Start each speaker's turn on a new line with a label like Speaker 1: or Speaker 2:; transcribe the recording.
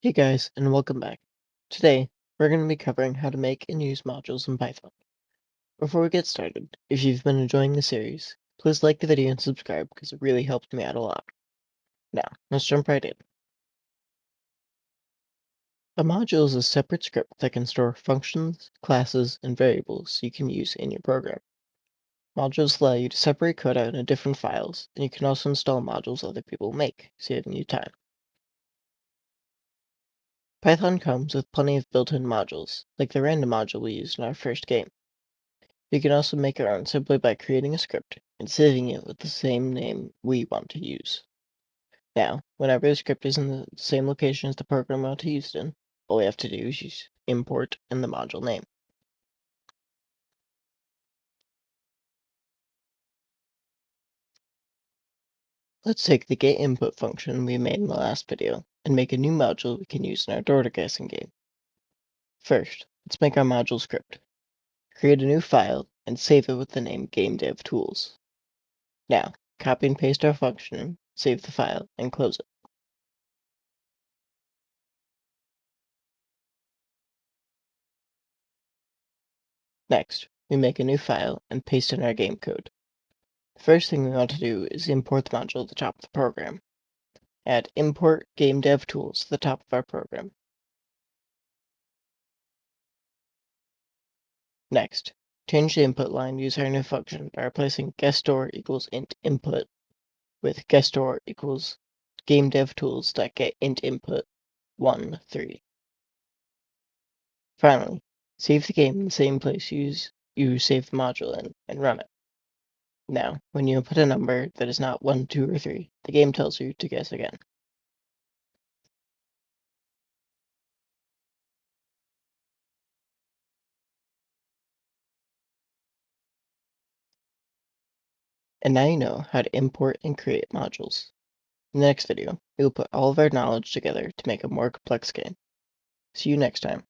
Speaker 1: Hey guys, and welcome back. Today, we're going to be covering how to make and use modules in Python. Before we get started, if you've been enjoying the series, please like the video and subscribe because it really helps me out a lot. Now, let's jump right in. A module is a separate script that can store functions, classes, and variables you can use in your program. Modules allow you to separate code out into different files, and you can also install modules other people make, saving you time. Python comes with plenty of built-in modules, like the random module we used in our first game. You can also make our own simply by creating a script and saving it with the same name we want to use. Now, whenever the script is in the same location as the program we want to use it in, all we have to do is use import and the module name. Let's take the getInput function we made in the last video and make a new module we can use in our door guessing game. First, let's make our module script. Create a new file and save it with the name GameDevTools. Now, copy and paste our function, save the file, and close it. Next, we make a new file and paste in our game code. The first thing we want to do is import the module at the top of the program. Add import GameDevTools to the top of our program. Next, change the input line using our new function by replacing guessStore equals int input with guessStore equals GameDevTools.getIntInput 1, 3. Finally, save the game in the same place you saved the module in and run it. Now, when you input a number that is not 1, 2, or 3, the game tells you to guess again. And now you know how to import and create modules. In the next video, we will put all of our knowledge together to make a more complex game. See you next time.